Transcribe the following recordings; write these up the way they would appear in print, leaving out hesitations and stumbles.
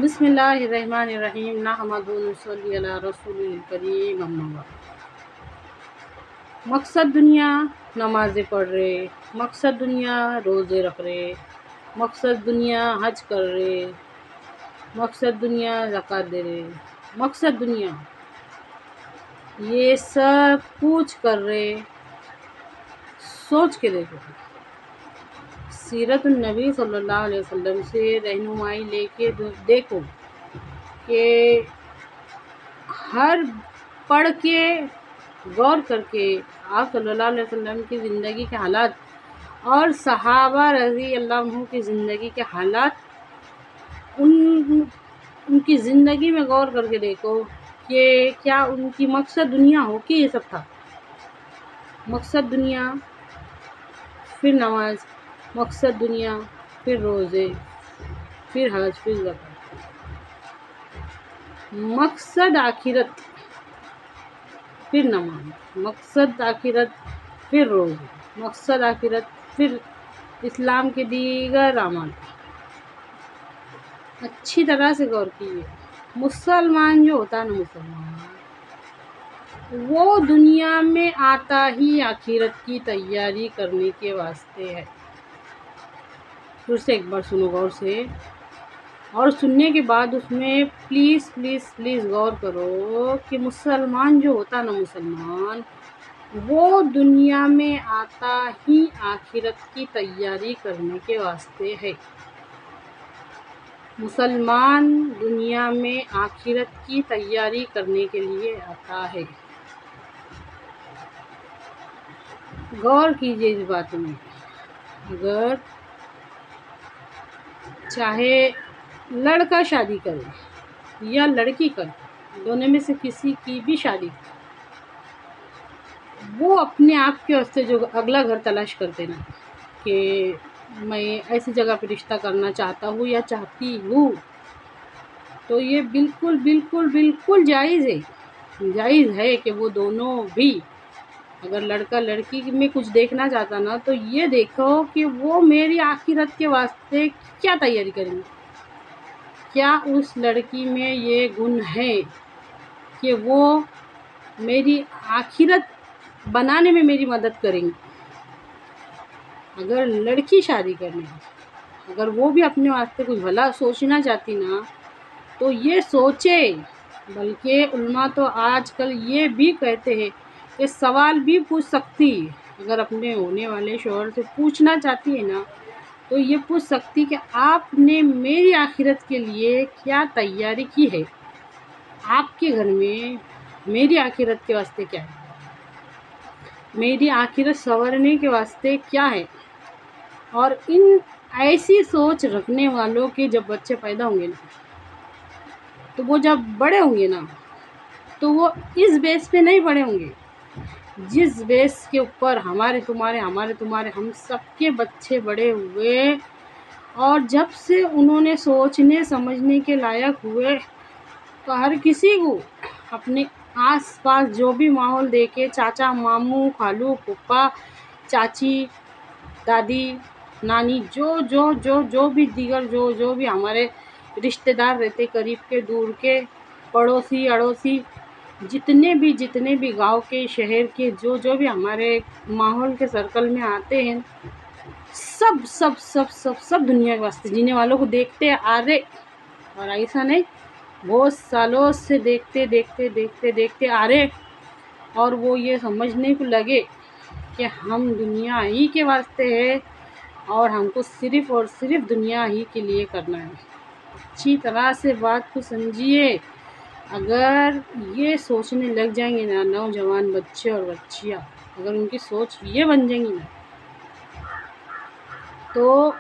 بسم اللہ الرحمن الرحیم نحمدہ ونصلی علی رسول الکریم اما بعد۔ مقصد دنیا نمازیں پڑھ رہے، مقصد دنیا روزے رکھ رہے، مقصد دنیا حج کر رہے، مقصد دنیا زکوٰۃ دے رہے، مقصد دنیا یہ سب کچھ کر رہے۔ سوچ کے دیکھو، سیرت النبی صلی اللہ علیہ وسلم سے رہنمائی لے کے دیکھو کہ ہر پڑھ کے غور کر کے آپ صلی اللہ علیہ وسلم کی زندگی کے حالات اور صحابہ رضی اللہ عنہ کی زندگی کے حالات ان کی زندگی میں غور کر کے دیکھو کہ کیا ان کی مقصد دنیا ہو کہ یہ سب تھا۔ مقصد دنیا، پھر نماز، مقصد دنیا، پھر روزے، پھر حج، پھر زکوٰۃ۔ مقصد آخرت، پھر نماز، مقصد آخرت، پھر روزے، مقصد آخرت، پھر اسلام کے دیگر اعمال۔ اچھی طرح سے غور کیجیے۔ مسلمان جو ہوتا ہے نا، مسلمان وہ دنیا میں آتا ہی آخرت کی تیاری کرنے کے واسطے ہے۔ پھر سے ایک بار سنو غور سے، اور سننے کے بعد اس میں پلیز پلیز پلیز غور کرو کہ مسلمان جو ہوتا ہے نا، مسلمان وہ دنیا میں آتا ہی آخرت کی تیاری کرنے کے واسطے ہے۔ مسلمان دنیا میں آخرت کی تیاری کرنے کے لیے آتا ہے۔ غور کیجیے اس بات میں۔ اگر چاہے لڑکا شادی کرے یا لڑکی کرے، دونوں میں سے کسی کی بھی شادی کرے، وہ اپنے آپ کے واسطے جو اگلا گھر تلاش کرتے نا کہ میں ایسی جگہ پہ رشتہ کرنا چاہتا ہوں یا چاہتی ہوں، تو یہ بالکل بالکل بالکل جائز ہے۔ جائز ہے کہ وہ دونوں بھی، اگر لڑکا لڑکی میں کچھ دیکھنا چاہتا نا، تو یہ دیکھو کہ وہ میری آخرت کے واسطے کیا تیاری کریں گے۔ کیا اس لڑکی میں یہ گن ہے کہ وہ میری آخرت بنانے میں میری مدد کریں گی۔ اگر لڑکی شادی کرنے، اگر وہ بھی اپنے واسطے کچھ بھلا سوچنا چاہتی نا، تو یہ سوچے۔ بلکہ علماء تو آج کل یہ بھی کہتے ہیں کہ سوال بھی پوچھ سکتی، اگر اپنے ہونے والے شوہر سے پوچھنا چاہتی ہے نا، تو یہ پوچھ سکتی کہ آپ نے میری آخرت کے لیے کیا تیاری کی ہے۔ آپ کے گھر میں میری آخرت کے واسطے کیا ہے، میری آخرت سنورنے کے واسطے کیا ہے۔ اور ان ایسی سوچ رکھنے والوں کے جب بچے پیدا ہوں گے نا، تو وہ جب بڑے ہوں گے نا، تو وہ اس بیس پہ نہیں بڑے ہوں گے جس بیس کے اوپر ہمارے تمہارے ہم سب کے بچے بڑے ہوئے۔ اور جب سے انہوں نے سوچنے سمجھنے کے لائق ہوئے، تو ہر کسی کو اپنے آس پاس جو بھی ماحول دیکھے، چاچا، ماموں، خالو، پھپھا، چاچی، دادی، نانی، جو بھی دیگر جو بھی ہمارے رشتہ دار رہتے، قریب کے دور کے، پڑوسی اڑوسی، جتنے بھی گاؤں کے، شہر کے، جو بھی ہمارے ماحول کے سرکل میں آتے ہیں، سب دنیا کے واسطے جینے والوں کو دیکھتے آ رہے۔ اور ایسا نہیں، بہت سالوں سے دیکھتے آ رہے، اور وہ یہ سمجھنے کو لگے کہ ہم دنیا ہی کے واسطے ہے، اور ہم کو صرف اور صرف دنیا ہی کے لیے کرنا ہے۔ اچھی طرح سے بات کو سمجھیے۔ اگر یہ سوچنے لگ جائیں گے نا نوجوان بچے اور بچیاں، اگر ان کی سوچ یہ بن جائیں گی نا، تو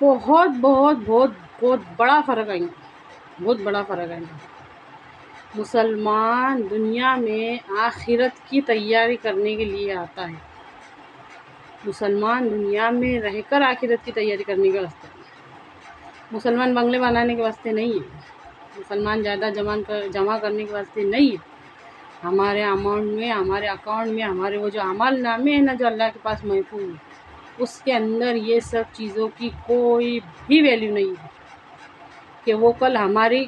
بہت بہت بہت بہت بڑا فرق آئے گا، بہت بڑا فرق آئے گا۔ مسلمان دنیا میں آخرت کی تیاری کرنے کے لیے آتا ہے۔ مسلمان دنیا میں رہ کر آخرت کی تیاری کرنے کے واسطے، مسلمان بنگلے بنانے کے واسطے نہیں ہے، مسلمان جائیداد جمع کرنے کے واسطے نہیں ہے۔ ہمارے اماؤنٹ میں، ہمارے اکاؤنٹ میں، ہمارے وہ جو اعمال نامے ہیں نا، جو اللہ کے پاس محفوظ ہے، اس کے اندر یہ سب چیزوں کی کوئی بھی ویلیو نہیں ہے کہ وہ کل ہماری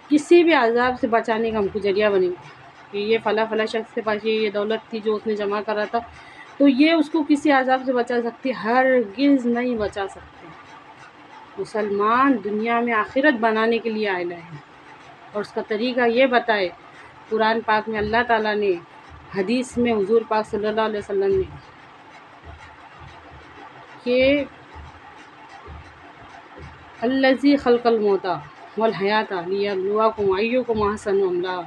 کسی بھی عذاب سے بچانے کا ہم کو ذریعہ بنے گا، کہ یہ فلاں شخص کے پاس یہ دولت تھی جو اس نے جمع کرا تھا، تو یہ اس کو کسی عذاب سے بچا سکتی؟ ہرگز نہیں بچا سکتے۔ مسلمان دنیا میں آخرت بنانے کے لیے آئے ہیں، اور اس کا طریقہ یہ بتائے قرآن پاک میں اللہ تعالیٰ نے، حدیث میں حضور پاک صلی اللہ علیہ وسلم نے، کہ الذی خلق الموت والحیات لیبلوکم ایکم احسن عملا۔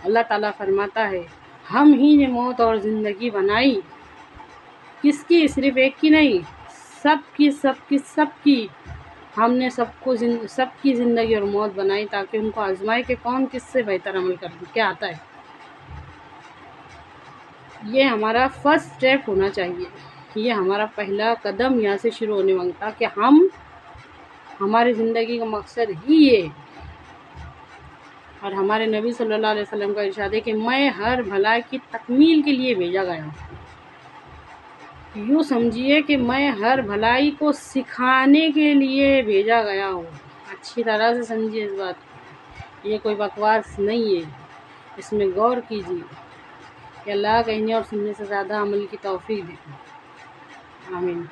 اللہ تعالیٰ فرماتا ہے ہم ہی نے موت اور زندگی بنائی، کس کی؟ صرف ایک کی نہیں، سب کی ہم نے سب کی زندگی اور موت بنائی تاکہ ان کو آزمائے کہ کون کس سے بہتر عمل کیا آتا ہے۔ یہ ہمارا فرسٹ اسٹیپ ہونا چاہیے، یہ ہمارا پہلا قدم یہاں سے شروع ہونے مانگتا کہ ہماری زندگی کا مقصد ہی یہ، اور ہمارے نبی صلی اللہ علیہ وسلم کا ارشاد ہے کہ میں ہر بھلائی کی تکمیل کے لیے بھیجا گیا ہوں۔ یوں سمجھیے کہ میں ہر بھلائی کو سکھانے کے لیے بھیجا گیا ہوں۔ اچھی طرح سے سمجھیے اس بات کو، یہ کوئی بکواس نہیں ہے، اس میں غور کیجیے کہ اللہ کہنے اور سننے سے زیادہ عمل کی توفیق دے۔ آمین۔